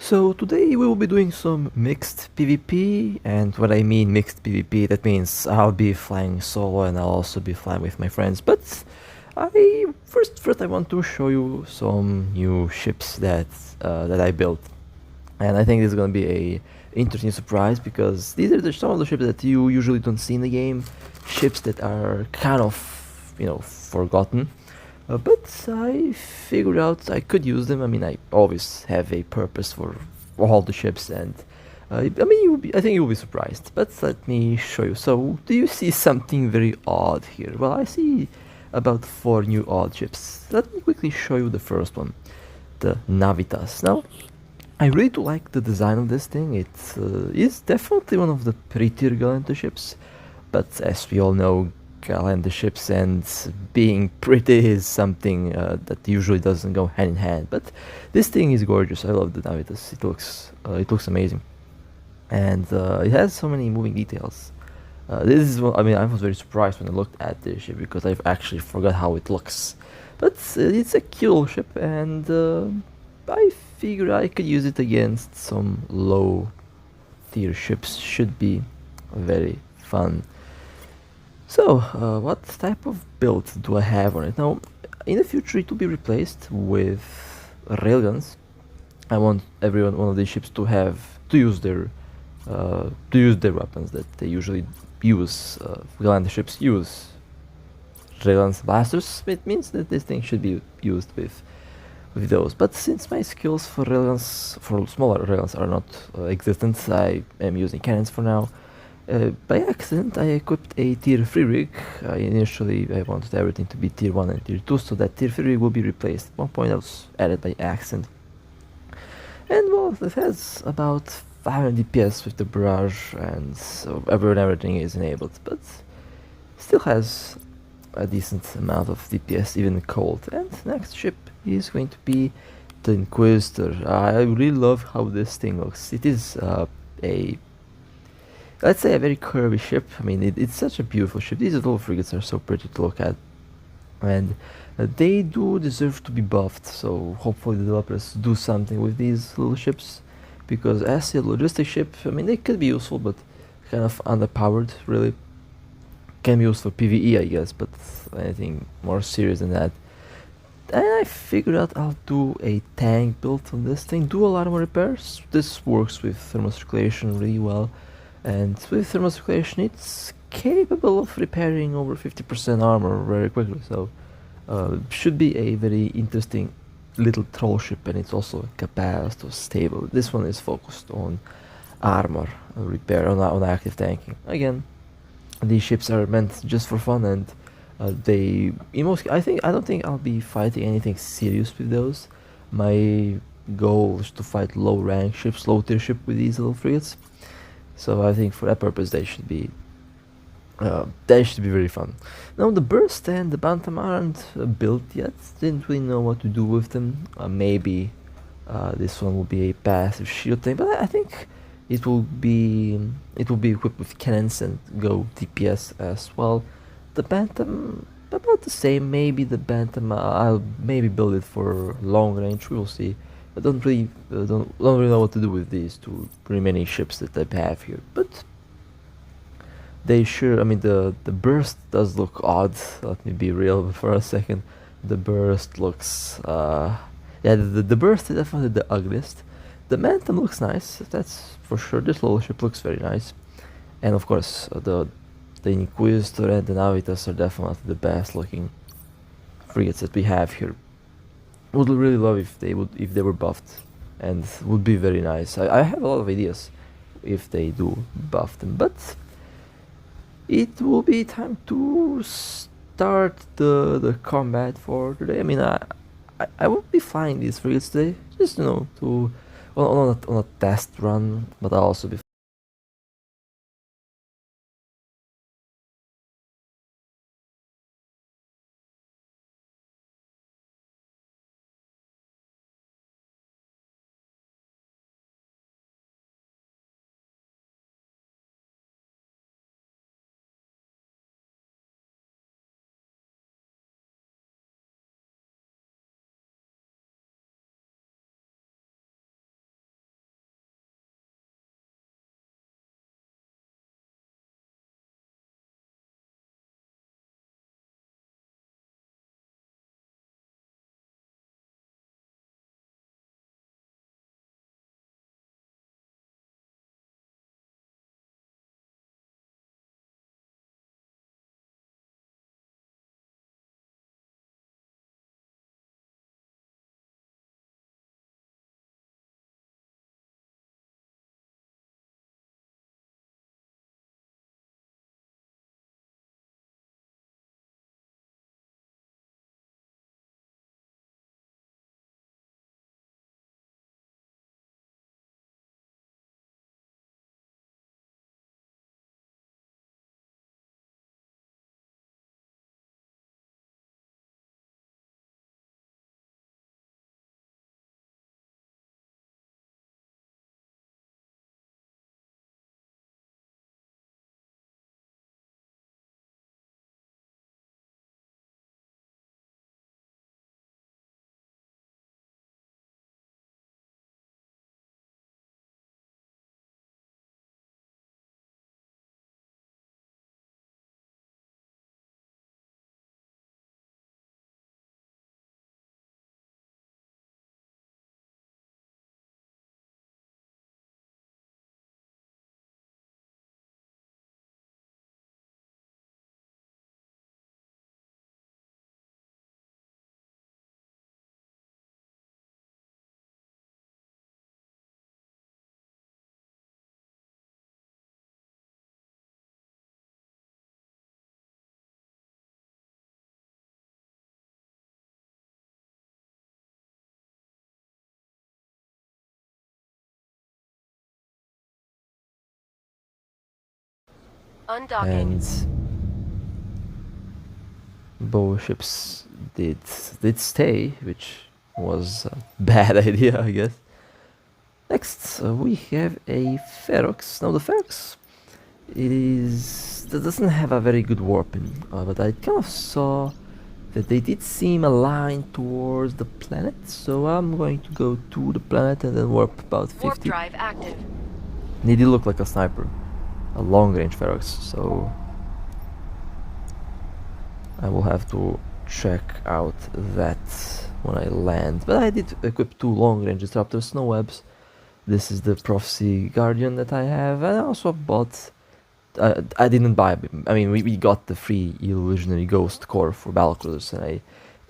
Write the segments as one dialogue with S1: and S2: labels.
S1: So today we will be doing some mixed PvP, and when I mean mixed PvP, that means I'll be flying solo and I'll also be flying with my friends. But first I want to show you some new ships that I built, and I think this is gonna be a interesting surprise because these are some of the ships that you usually don't see in the game, ships that are kind of forgotten. But I figured out I could use them. I mean, I always have a purpose for all the ships, and I mean, I think you'll be surprised. But let me show you. So, do you see something very odd here? Well, I see about 4 new odd ships. Let me quickly show you the first one, the Navitas. Now, I really do like the design of this thing. It is definitely one of the prettier Galactic ships, but as we all know, Galactic ships and being pretty is something that usually doesn't go hand in hand. But this thing is gorgeous. I love the Navitas. It looks amazing, and it has so many moving details. This is I mean, I was very surprised when I looked at this ship because I've actually forgot how it looks. But it's a cute little ship, and I figured I could use it against some low tier ships. Should be very fun. So, what type of build do I have on it? Now, in the future it will be replaced with railguns. I want one of these ships to use their weapons that they usually use. Galactic ships use railguns blasters. It means that this thing should be used with those. But since my skills for railguns, for smaller railguns, are not existent, I am using cannons for now. By accident, I equipped a tier 3 rig. Initially, I wanted everything to be tier 1 and tier 2, so that tier 3 rig will be replaced. At one point, I was added by accident. And well, it has about 500 DPS with the barrage, and so everything is enabled, but still has a decent amount of DPS, even cold. And next ship is going to be the Inquisitor. I really love how this thing looks. It is let's say a very curvy ship. I mean, it's such a beautiful ship. These little frigates are so pretty to look at, and they do deserve to be buffed. So hopefully the developers do something with these little ships, because as a logistic ship, I mean, they could be useful, but kind of underpowered. Really, can be used for PvE, I guess, but anything more serious than that. And I figured out I'll do a tank build on this thing. Do a lot more repairs. This works with thermal circulation really well. And with thermal circulation, it's capable of repairing over 50% armor very quickly, so should be a very interesting little troll ship, and it's also capacitor stable. This one is focused on armor repair, on active tanking. Again, these ships are meant just for fun, and I don't think I'll be fighting anything serious with those. My goal is to fight low rank ships, low tier ship with these little frigates. So I think for that purpose they should be very fun. Now the burst and the bantam aren't built yet. Didn't really know what to do with them. Maybe this one will be a passive shield thing, but I think it will be equipped with cannons and go DPS as well. The bantam about the same. Maybe the bantam I'll maybe build it for long range. We will see. I don't really know what to do with these two remaining ships that I have here, but they sure. I mean, the burst does look odd. Let me be real for a second. The burst looks yeah, the burst is definitely the ugliest. The Bantam looks nice, that's for sure. This little ship looks very nice, and of course the Inquisitor and the Navitas are definitely the best looking frigates that we have here. Would really love if they were buffed, and would be very nice. I have a lot of ideas if they do buff them, but it will be time to start the combat for today. I mean, I will be flying these frigates today, just to on a test run, but I'll also be
S2: Undocking.
S1: and both ships did stay, which was a bad idea, I guess. Next, we have a Pherx. Now the Pherx doesn't have a very good warping, but I kind of saw that they did seem aligned towards the planet, so I'm going to go to the planet and then warp about 50.
S2: Warp drive active.
S1: And he did look like a sniper, a long-range Pherx, so I will have to check out that when I land. But I did equip 2 long-range disruptors, snow webs. This is the Prophecy Guardian that I have, and I also bought... I didn't buy... I mean, we got the free Illusionary Ghost core for Battlecruisers, and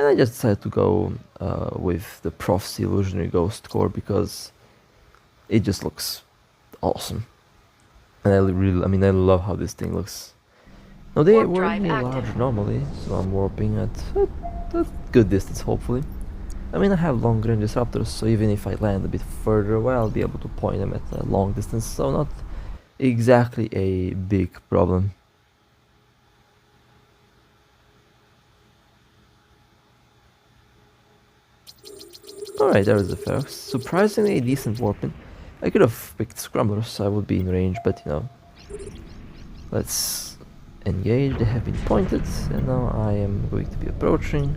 S1: I just decided to go with the Prophecy Illusionary Ghost core because it just looks awesome. And I love how this thing looks. Now they
S2: Warp
S1: were
S2: drive
S1: really
S2: active.
S1: large normally, so I'm warping at a good distance, hopefully. I mean, I have long range disruptors, so even if I land a bit further away, I'll be able to point them at a long distance, so not exactly a big problem. Alright, there is the Pherx. Surprisingly a decent warping. I could have picked Scramblers, so I would be in range, but you know. Let's engage, they have been pointed, and now I am going to be approaching.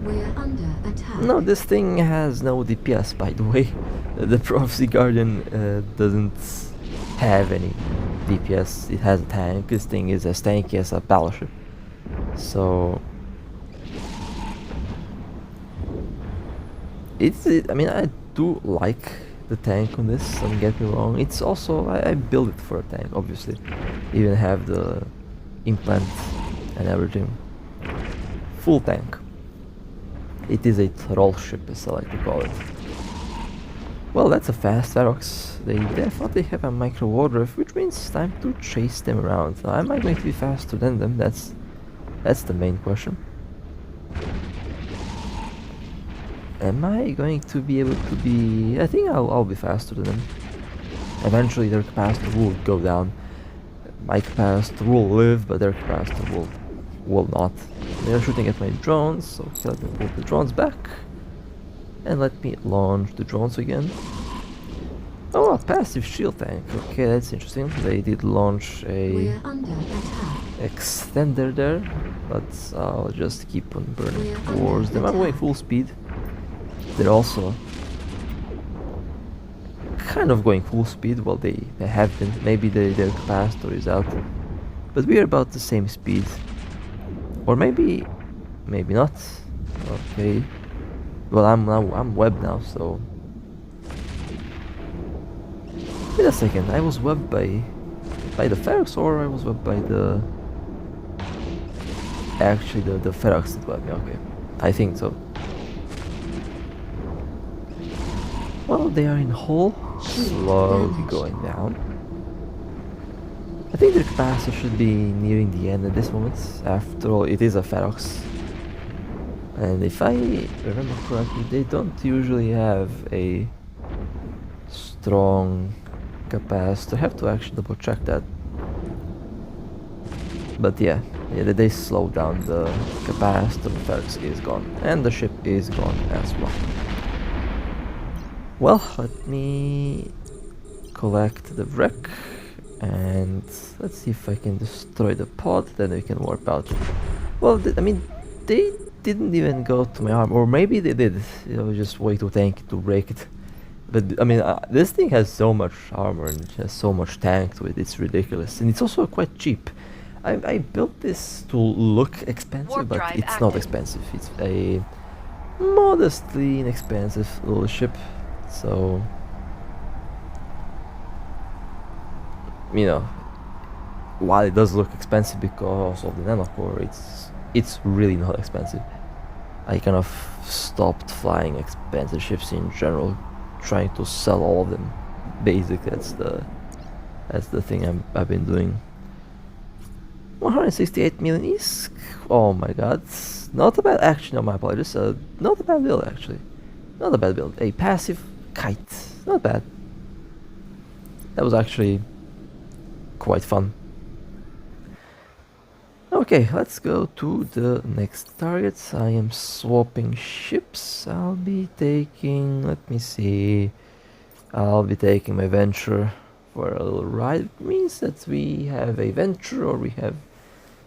S3: We're under attack.
S1: No, this thing has no DPS, by the way. The Prophecy Guardian doesn't have any DPS. It has a tank. This thing is as tanky as a battleship. So I mean, I do like the tank on this, don't get me wrong. It's also, I built it for a tank, obviously. Even have the implant and everything. Full tank. It is a troll ship, as I like to call it. Well, that's a fast Pherx. They definitely have a micro wardrift, which means it's time to chase them around. Now, am I going to be faster than them? That's the main question. Am I going to be able to be... I think I'll be faster than them. Eventually their capacity will go down. My capacity will live, but their capacity will not. They're shooting at my drones, so let me pull the drones back. And let me launch the drones again. Oh, a passive shield tank. Okay, that's interesting. They did launch a
S3: We're under attack.
S1: extender there, but I'll just keep on burning towards them. I'm going full speed. They're also kind of going full speed. Well, they have been. Maybe their capacitor is out. But we're about the same speed. Or maybe not. Okay. Well, I'm webbed now, so... Wait a second, I was webbed by the Pherx, or I was webbed by the... Actually, the Pherx did web me, okay. I think so. Well, they are in hull, slowly going down. I think their capacitor should be nearing the end at this moment. After all, it is a Pherx. And if I remember correctly, they don't usually have a strong capacitor. I have to actually double check that. But yeah, they slow down the capacitor. The Pherx is gone. And the ship is gone as well. Well, let me collect the wreck. And let's see if I can destroy the pod, then we can warp out. Well, I mean, they didn't even go to my arm, or maybe they did. You know, just way too tanky to break it. But I mean, this thing has so much armor and it has so much tank to it. It's ridiculous, and it's also quite cheap. I built this to look expensive,
S2: Warp
S1: but
S2: drive
S1: it's
S2: active.
S1: not expensive. It's a modestly inexpensive little ship. So, you know, while it does look expensive because of the nanocore, it's really not expensive. I kind of stopped flying expensive ships in general, trying to sell all of them. Basically, that's the thing I've been doing. 168 million ISK. Oh my god, not a bad. Actually, no, my apologies. Not a bad build actually. Not a bad build. A passive kite. Not bad. That was actually quite fun. Okay, let's go to the next targets. I am swapping ships. I'll be taking, let me see, I'll be taking my venture for a little ride. It means that we have a venture or we have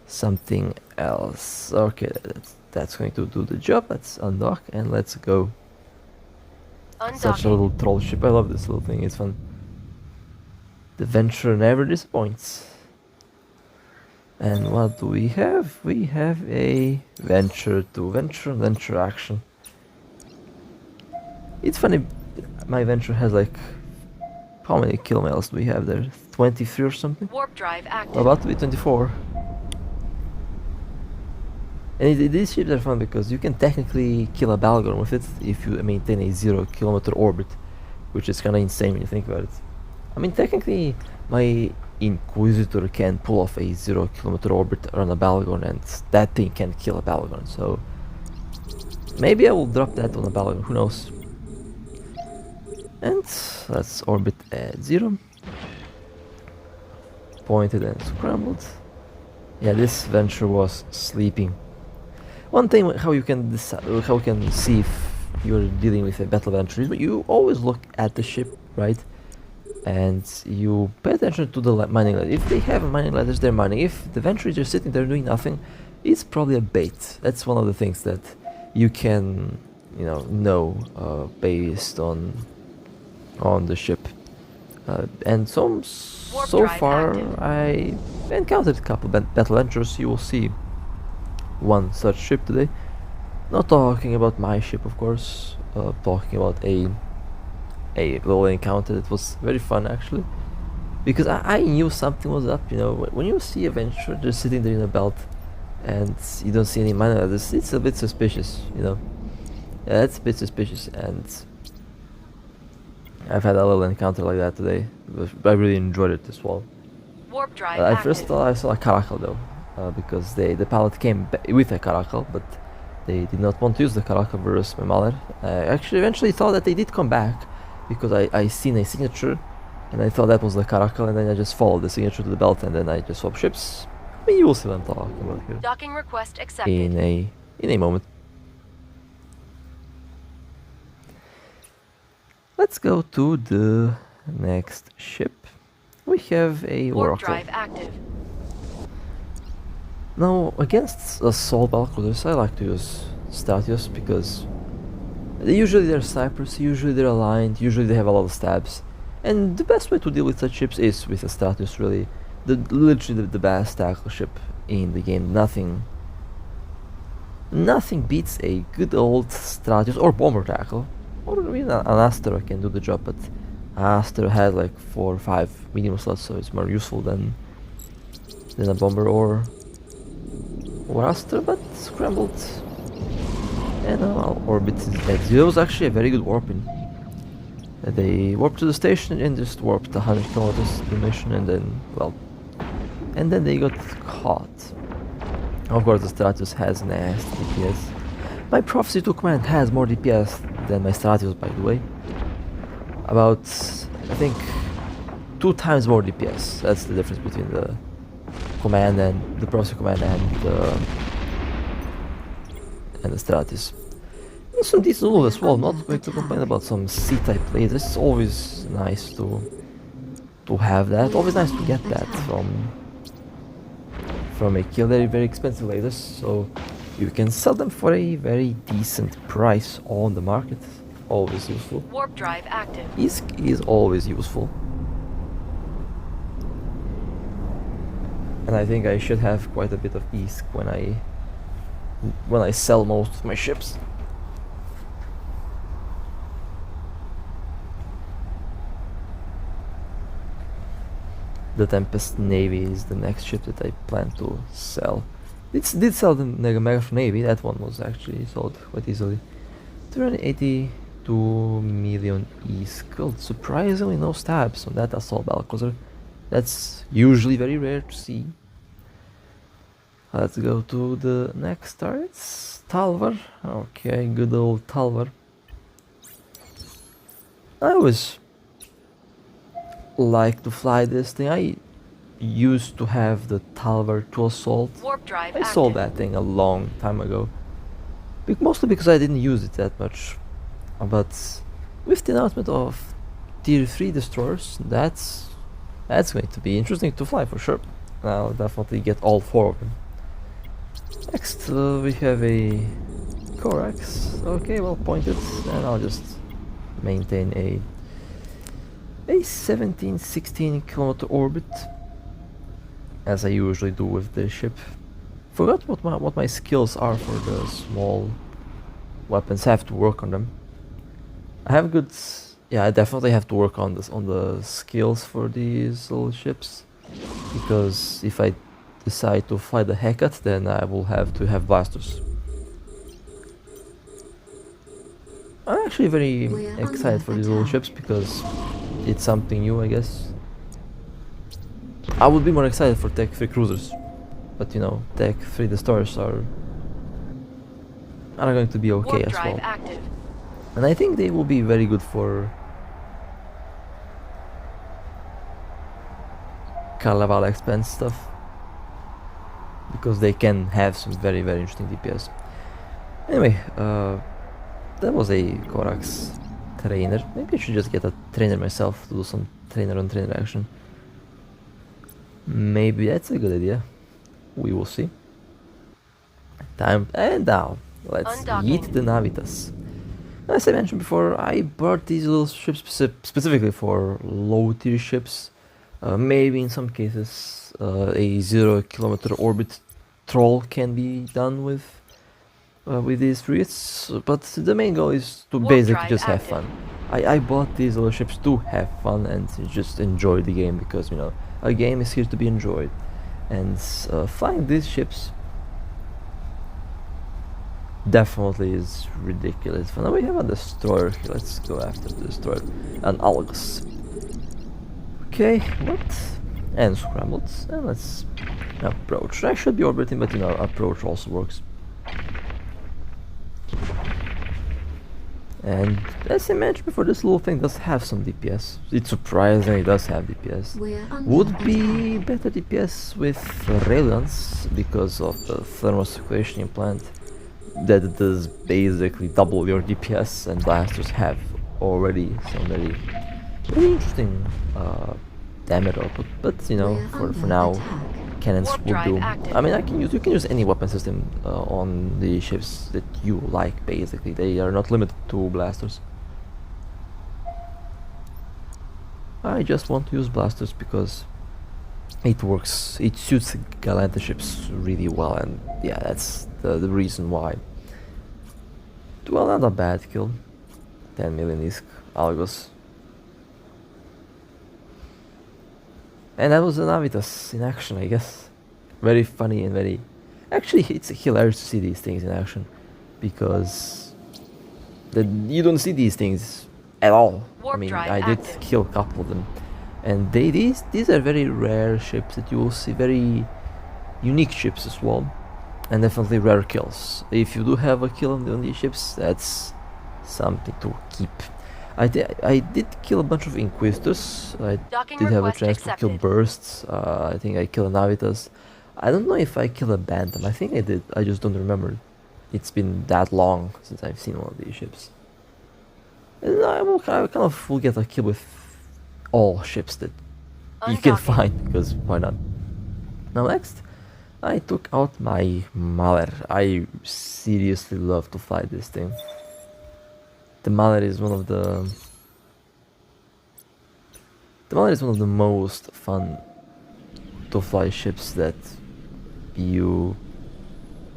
S1: something else. Okay, that's going to do the job. Let's undock and let's go. Such a
S2: Undocking.
S1: little troll ship. I love this little thing. It's fun. The venture never disappoints. And what do we have? We have a venture to venture action. It's funny, my venture has like, how many kill miles do we have there? 23 or something?
S2: Warp drive active.
S1: About to be 24. And these ships are fun because you can technically kill a Balgon with it if you maintain a 0 kilometer orbit, which is kinda insane when you think about it. I mean, technically, my Inquisitor can pull off a 0 kilometer orbit around a Balgon, and that thing can kill a Balgon, so maybe I will drop that on a Balgon, who knows. And let's orbit at 0. Pointed and scrambled. Yeah, this venture was sleeping. One thing how you can see if you're dealing with a battle venture is you always look at the ship, right? And you pay attention to the mining ladder. If they have mining ladders, they're mining. If the venture is just sitting there doing nothing, it's probably a bait. That's one of the things that you can, know based on the ship. And so far,
S2: active.
S1: I encountered a couple battle ventures. You will see one such ship today. Not talking about my ship, of course. Talking about a little encounter that was very fun actually, because I knew something was up. When you see a venture just sitting there in a belt and you don't see any mine ladders, it's a bit suspicious. Yeah, it's a bit suspicious, and I've had a little encounter like that today. I really enjoyed it as well.
S2: Warp drive
S1: I
S2: active.
S1: first thought I saw a caracal though, because the pilot came with a caracal, but they did not want to use the caracal versus my Mahler. I actually eventually thought that they did come back, because I seen a signature, and I thought that was the caracal, and then I just followed the signature to the belt, and then I just swapped ships. I mean, you will see what I'm talking about here
S2: Docking request accepted.
S1: in a moment. Let's go to the next ship. We have a
S2: Warp
S1: Oracle.
S2: drive active.
S1: Now, against assault balconies, I like to use Stratios because usually they're Cypress, usually they're aligned, usually they have a lot of stabs. And the best way to deal with such ships is with a Stratios, really. Literally the best tackle ship in the game. Nothing beats a good old Stratios or bomber tackle. Or I mean, an Astro can do the job, but Astro has like 4 or 5 medium slots, so it's more useful than a bomber or Astro, but scrambled. And I'll orbit at 0. It was actually a very good warping. They warped to the station and just warped 100 kilometers to the mission, and then they got caught. Of course, the Stratios has nasty DPS. My Prophecy to Command has more DPS than my Stratios, by the way. About, I think, 2 times more DPS. That's the difference between the command and the Prophecy command and the Stratios. Some decent loot as well. Not going to complain about some C-type lasers. It's always nice to have that. Always nice to get that from a kill. They're very expensive lasers, so you can sell them for a very decent price on the market. Always useful.
S2: Warp drive active.
S1: ISK is always useful. And I think I should have quite a bit of ISK when I sell most of my ships. The Tempest Navy is the next ship that I plan to sell. It did sell the Megatron Navy. That one was actually sold quite easily. 282 million ISK. Well, surprisingly no stabs on that assault battlecruiser. That's usually very rare to see. Let's go to the next targets. Talvar. Okay, good old Talvar. I always like to fly this thing. used to have the Talvar to assault.
S2: Warp drive
S1: I
S2: active.
S1: sold that thing a long time ago. Mostly because I didn't use it that much. But with the announcement of Tier 3 destroyers, that's going to be interesting to fly for sure. I'll definitely get all 4 of them. Next, we have a Corax. Okay, well pointed, and I'll just maintain a 17-16 kilometer orbit, as I usually do with the ship. Forgot what my skills are for the small weapons. I have to work on them. I have good. Yeah, I definitely have to work on the skills for these little ships, because if I decide to fly the Hecate, then I will have to have blasters. I'm actually very
S3: We're
S1: excited
S3: under
S1: for these little
S3: attack.
S1: ships because it's something new, I guess. I would be more excited for Tech 3 cruisers, but you know, Tech 3 destroyers are going to be okay
S2: Warp
S1: as
S2: drive
S1: well.
S2: active.
S1: And I think they will be very good for Kalevala expense stuff, because they can have some very interesting DPS. Anyway, that was a Corax trainer. Maybe I should just get a trainer myself to do some trainer on trainer action. Maybe that's a good idea. We will see. Time, and now let's
S2: Undocking.
S1: yeet the Navitas. As I mentioned before, I brought these little ships specifically for low tier ships. Maybe in some cases a 0 kilometer orbit troll can be done with these frigates, but the main goal is to
S2: Warp
S1: basically
S2: drive
S1: just have
S2: active.
S1: fun. I bought these little ships to have fun and to just enjoy the game, because you know, a game is here to be enjoyed, and flying these ships definitely is ridiculous fun. Now we have a destroyer here. Let's go after the destroyer. An Algus. Okay, what? And scrambled. And let's approach. I should be orbiting, but you know, approach also works. And as I mentioned before, this little thing does have some DPS. It surprisingly does have DPS.
S3: We're under
S1: Would be
S3: attack.
S1: better DPS with Railguns because of the thermal circulation implant that does basically double your DPS, and blasters have already some very interesting damage output. But you know,
S3: We're
S1: for
S3: under
S1: now,
S3: attack.
S1: cannons
S2: Warp
S1: will
S2: drive
S1: do.
S2: active.
S1: I mean, you can use any weapon system on the ships that you like. Basically, they are not limited to blasters. I just want to use blasters because it works. It suits Galanta ships really well, and yeah, that's the reason why. Well, not a bad kill. 10 million ISK, Algos. And that was the Navitas in action, I guess. Very funny and very... Actually, it's hilarious to see these things in action, because you don't see these things at all.
S2: Warp
S1: I mean,
S2: drive
S1: I did
S2: active.
S1: kill a couple of them, and these are very rare ships that you will see. Very unique ships as well, and definitely rare kills. If you do have a kill on these ships, that's something to keep. I did kill a bunch of Inquisitors. I
S2: Docking
S1: did have a
S2: request
S1: chance to kill
S2: accepted.
S1: bursts. I think I killed Navitas. I don't know if I killed a Bantam. I think I did. I just don't remember. It's been that long since I've seen one of these ships. And I kind of will get a kill with all ships that you can
S2: Undocking.
S1: find, because why not? Now next, I took out my Mahler. I seriously love to fly this thing. The Mahler is one of the most fun to fly ships that you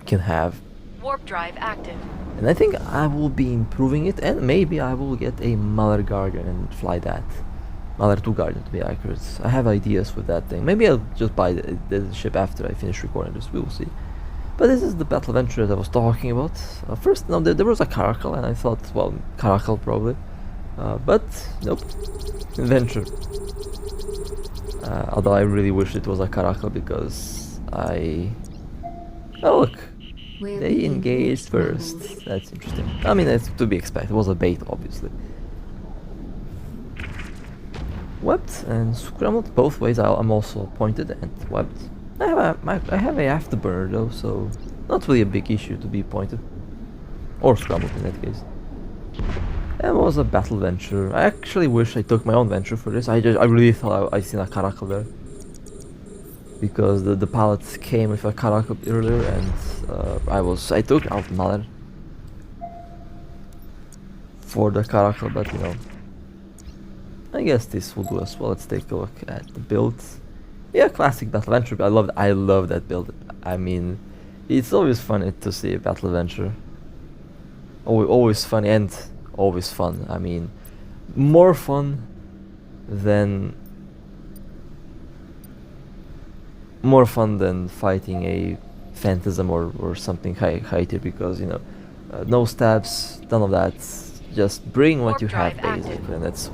S1: can have.
S2: Warp drive active.
S1: And I think I will be improving it, and maybe I will get a Mahler Guardian and fly that. Mahler 2 Guardian to be accurate. I have ideas with that thing. Maybe I'll just buy the ship after I finish recording this, we will see. But this is the battle adventure that I was talking about. First, no, there was a Caracal, and I thought, well, Caracal probably. But, nope. Adventure. Although I really wish it was a Caracal, because I... Oh look!
S3: We're
S1: They
S3: being
S1: engaged
S3: force
S1: first.
S3: marbled.
S1: That's interesting. I mean, that's to be expected. It was a bait, obviously. webbed and scrambled both ways. I'm also pointed and webbed. I have a afterburner though, so not really a big issue to be pointed. Or scrambled in that case. It was a battle venture. I actually wish I took my own venture for this. I really thought I seen a caracal there. Because the pilot came with a caracal earlier and I took out Maler for the caracal, but you know, I guess this will do as well. Let's take a look at the build. Yeah, classic battle venture. I love that build. I mean, it's always funny to see a battle venture. Always funny and always fun. I mean, more fun than fighting a phantasm or something high tier, because you know, no stabs, none of that. Just bring what you have basically, and that's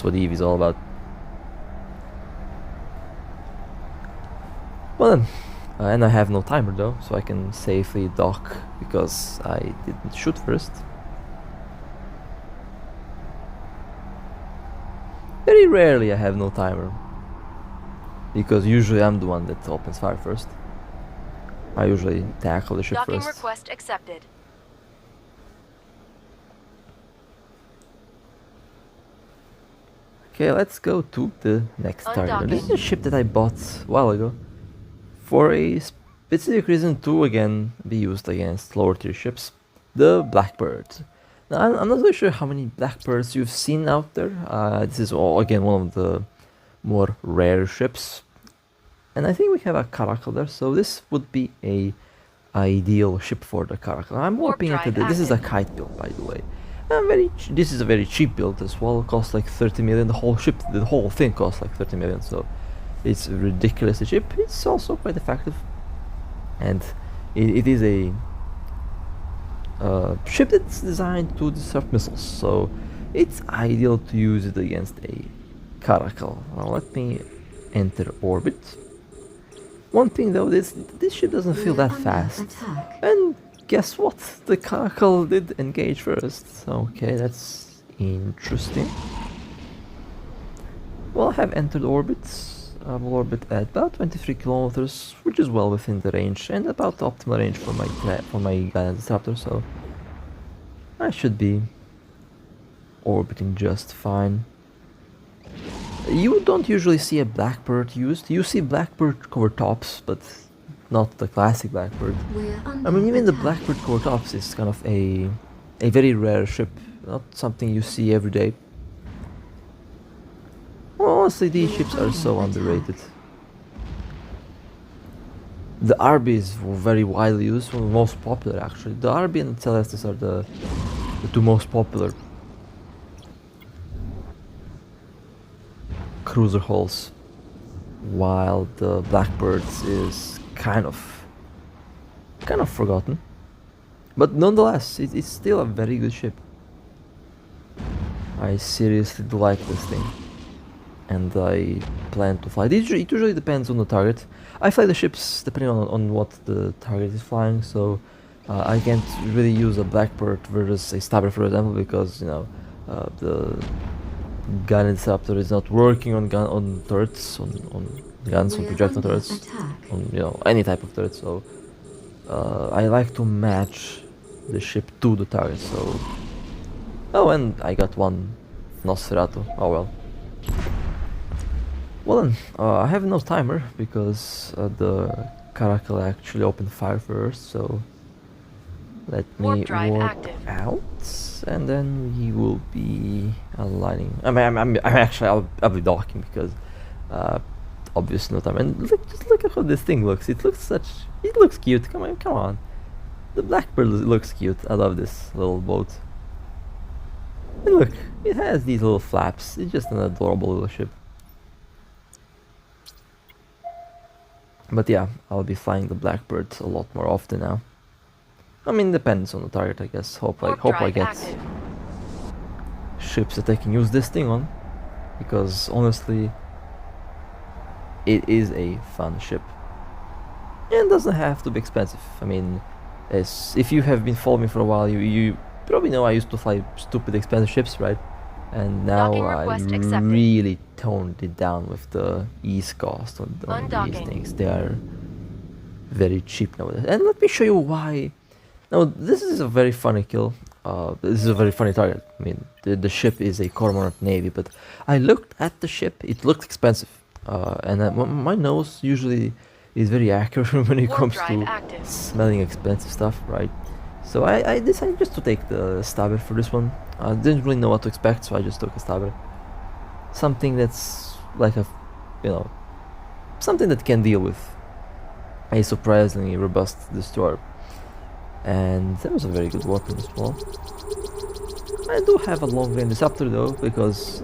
S1: what EVE is all about. Well then, and I have no timer though, so I can safely dock because I didn't shoot first. Very rarely I have no timer, because usually I'm the one that opens fire first. I usually tackle the ship
S2: Docking
S1: first.
S2: request accepted.
S1: Okay, let's go to the next target. Now, this is a
S2: Undocking.
S1: ship that I bought a while ago for a specific reason to again be used against lower tier ships, the Blackbird. Now I'm not really sure how many Blackbirds you've seen out there. This is again one of the more rare ships, and I think we have a caracal there, so this would be a ideal ship for the caracal. I'm
S2: Warp
S1: warping into
S2: drive
S1: this is a
S2: active.
S1: kite build, by the way. This is a very cheap build as well. It costs like 30 million. The whole thing costs like 30 million. So it's ridiculously cheap. It's also quite effective, and it is a ship that's designed to disrupt missiles. So it's ideal to use it against a caracal. Now let me enter orbit. One thing though, this ship doesn't feel that fast.
S3: Attack.
S1: And guess what? The caracal did engage first. Okay, that's interesting. Well, I have entered orbit. I will orbit at about 23 kilometers, which is well within the range and about the optimal range for my guidance disruptor. So I should be orbiting just fine. You don't usually see a Blackbird used. You see Blackbird cover tops, but not the classic Blackbird.
S3: We're under
S1: I mean, even the
S3: attack.
S1: Blackbird cover tops is kind of a very rare ship, not something you see every day. Well, honestly, these ships are so underrated. The RB is very widely used, one of the most popular actually. The RB and the Celestis are the two most popular cruiser hulls, while the Blackbirds is kind of forgotten, but nonetheless it's still a very good ship. I seriously do like this thing, and I plan to fly. It usually depends on the target. I fly the ships depending on what the target is flying, so I can't really use a Blackbird versus a Stabber, for example, because you know the guidance disruptor is not working on turrets, on guns, on
S3: We're
S1: projectile
S3: under
S1: turrets,
S3: attack.
S1: on any type of turret. So I like to match the ship to the target. So and I got one Nosferatu. Oh well. Well then, I have no timer because the caracal actually opened fire first. So let me
S2: Warp drive
S1: warp
S2: active.
S1: out, and then we will be aligning. I mean, I'll be docking because obviously no time. And just look at how this thing looks. It looks cute. Come on. The Blackbird looks cute. I love this little boat. And look, it has these little flaps. It's just an adorable little ship. But yeah, I'll be flying the Blackbird a lot more often now. I mean, depends on the target, I guess. Hope I
S2: Drive
S1: get
S2: active.
S1: ships that I can use this thing on, because honestly, it is a fun ship. And doesn't have to be expensive. I mean, if you have been following me for a while, you probably know I used to fly stupid expensive ships, right? And now
S2: Docking
S1: I
S2: request accepted.
S1: really toned it down with the ease cost on these
S2: Undocking.
S1: things. They are very cheap nowadays. And let me show you why. Now, this is a very funny kill. This is a very funny target. I mean, the ship is a Cormorant Navy, but I looked at the ship. It looked expensive. And my nose usually is very accurate when it
S2: Warp
S1: comes
S2: drive
S1: to
S2: active.
S1: smelling expensive stuff, right? So I decided just to take the stabber for this one. I didn't really know what to expect, so I just took a stabber. Something that's like a, you know, something that can deal with a surprisingly robust destroyer. And that was a very good weapon as well. I do have a long range disruptor though, because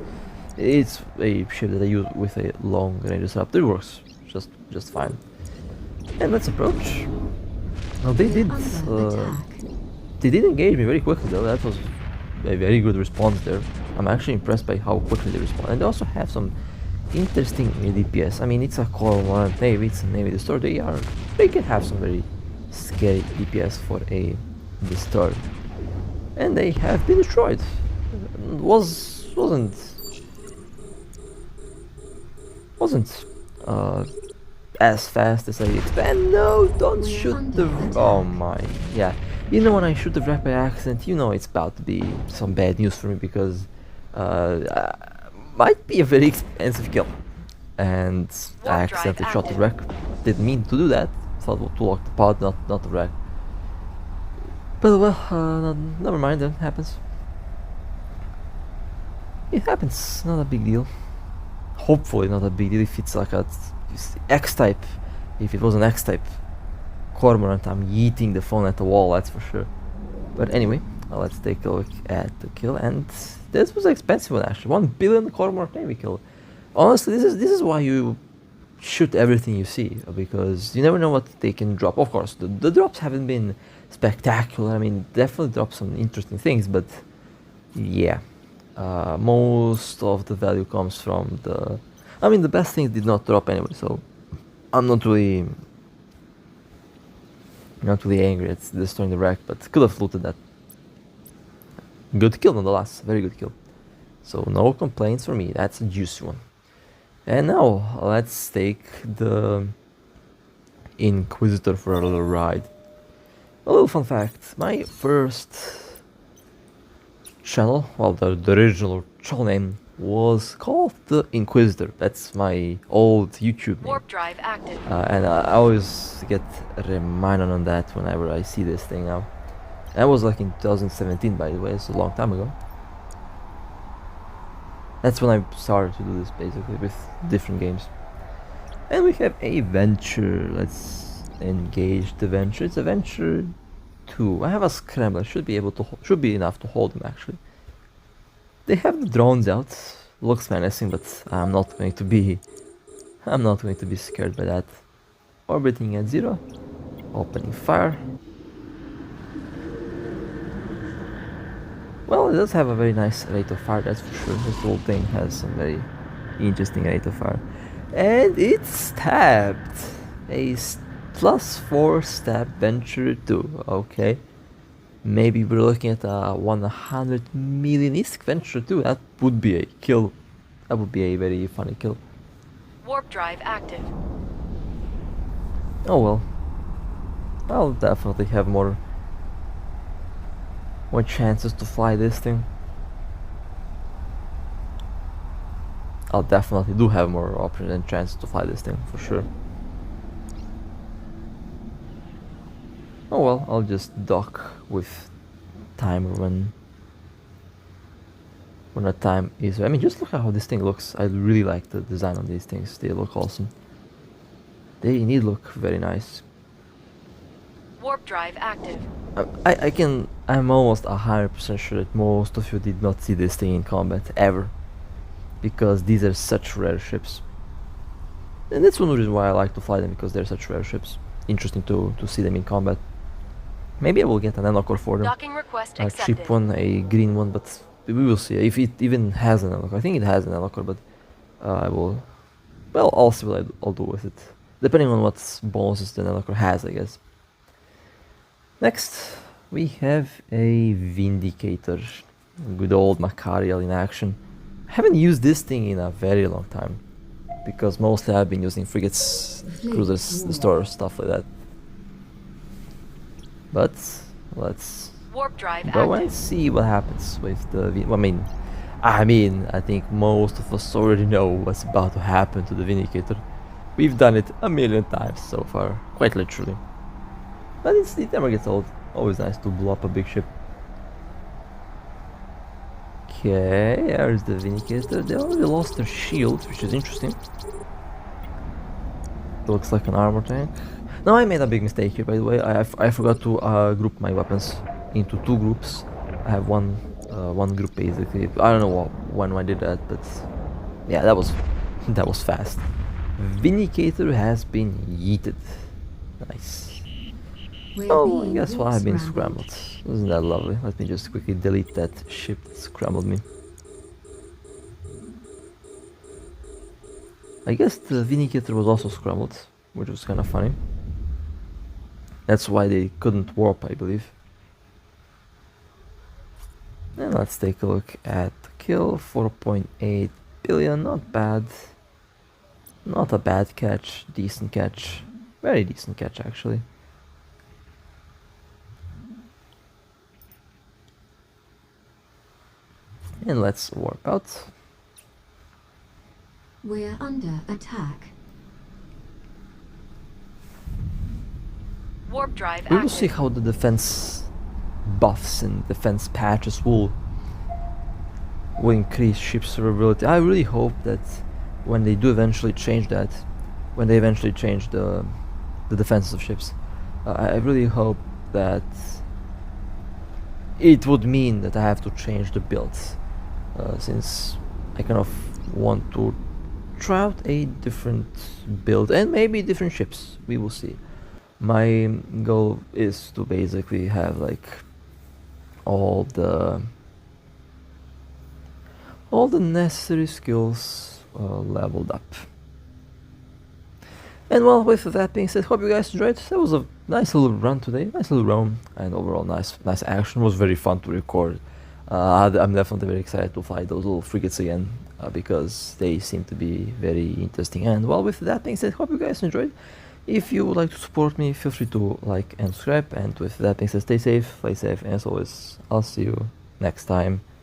S1: it's a ship that I use with a long range disruptor. It works just fine. And let's approach. Now they did engage me very quickly though. That was a very good response there. I'm actually impressed by how quickly they respond. And they also have some interesting DPS. I mean, it's a Cormorant Navy, it's a Navy destroyer. They can have some very scary DPS for a destroyer. And they have been destroyed. Wasn't as fast as I expected. No, don't shoot the. Oh my, yeah. You know, when I shoot the wreck by accident, you know it's about to be some bad news for me because might be a very expensive kill. And I accidentally shot the wreck. Didn't mean to do that. Thought to lock the pod, not the wreck. But well, never mind. That happens. It happens. Not a big deal. Hopefully not a big deal. If it's like a X-type, if it was an X-type Cormorant, I'm yeeting the phone at the wall. That's for sure. But anyway, let's take a look at the kill. And this was an expensive one actually. 1 billion Cormorant Navy kill. Honestly, this is why you shoot everything you see, because you never know what they can drop. Of course, the drops haven't been spectacular. I mean, definitely dropped some interesting things, but yeah, most of the value comes from the. I mean, the best things did not drop anyway, so I'm not really angry at destroying the wreck, but could have looted that. Good kill nonetheless, very good kill. So no complaints for me. That's a juicy one. And now let's take the Inquisitor for a little ride. A little fun fact, my first channel, well, the original channel name was called the Inquisitor. That's my old YouTube name.
S2: Warp drive active.
S1: And I always get reminded on that whenever I see this thing now. That was like in 2017, by the way, it's a long time ago. That's when I started to do this basically with different games. And we have a venture. Let's engage the venture. It's a venture 2. I have a scrambler. Should be enough to hold them actually. They have the drones out. Looks menacing, but I'm not going to be scared by that. Orbiting at 0. Opening fire. Well, it does have a very nice rate of fire, that's for sure. This whole thing has some very interesting rate of fire. And it's stabbed. A +4 stab venture 2. Okay. Maybe we're looking at a 100 million ISK venture 2. That would be a kill. That would be a very funny kill.
S2: Warp drive active.
S1: Oh well. I'll definitely have more chances to fly this thing. I'll definitely do have more options and chances to fly this thing for sure. Oh well, I'll just dock with timer when the time is. I mean, just look at how this thing looks. I really like the design on these things. They look awesome. They indeed look very nice.
S2: Warp drive active.
S1: I'm almost 100% sure that most of you did not see this thing in combat ever, because these are such rare ships. And that's one reason why I like to fly them, because they're such rare ships. Interesting to see them in combat. Maybe I will get an nanocore for them.
S2: Docking request
S1: A
S2: accepted.
S1: cheap one, a green one, but we will see if it even has an nanocore. I think it has an nanocore, but I will. Well, I'll see what I'll do with it, depending on what bonuses the nanocore has, I guess. Next, we have a Vindicator. Good old Macariel in action. I haven't used this thing in a very long time, because mostly I've been using frigates, cruisers, destroyers, stuff like that. But let's
S2: Warp drive
S1: go and
S2: active.
S1: see what happens with the. I think most of us already know what's about to happen to the Vindicator. We've done it a million times so far, quite literally. But it never gets old. Always nice to blow up a big ship. Okay, there's the Vindicator. They already lost their shield, which is interesting. It looks like an armor tank. No, I made a big mistake here, by the way. I forgot to group my weapons into 2 groups. I have one group basically. I don't know when I did that, but yeah, that was that was fast. Vindicator has been yeeted. Nice. Oh, I guess I've been scrambled. Isn't that lovely? Let me just quickly delete that ship that scrambled me. I guess the Vindicator was also scrambled, which was kind of funny. That's why they couldn't warp, I believe. And let's take a look at the kill. 4.8 billion, not bad. Not a bad catch, decent catch. Very decent catch, actually. And let's warp out.
S3: We're under attack.
S2: Warp drive
S1: We will see
S2: active.
S1: how the defense buffs and defense patches will increase ship survivability. I really hope that when they do eventually change that, when they eventually change the defenses of ships, I really hope that it would mean that I have to change the build, since I kind of want to try out a different build and maybe different ships. We will see. My goal is to basically have like all the necessary skills leveled up. And well, with that being said, hope you guys enjoyed. That was a nice little run today, nice little roam, and overall nice action. It was very fun to record. I'm definitely very excited to fly those little frigates again, because they seem to be very interesting. And well, with that being said, hope you guys enjoyed. If you would like to support me, feel free to like and subscribe. And with that being said, stay safe, play safe, and as always, I'll see you next time.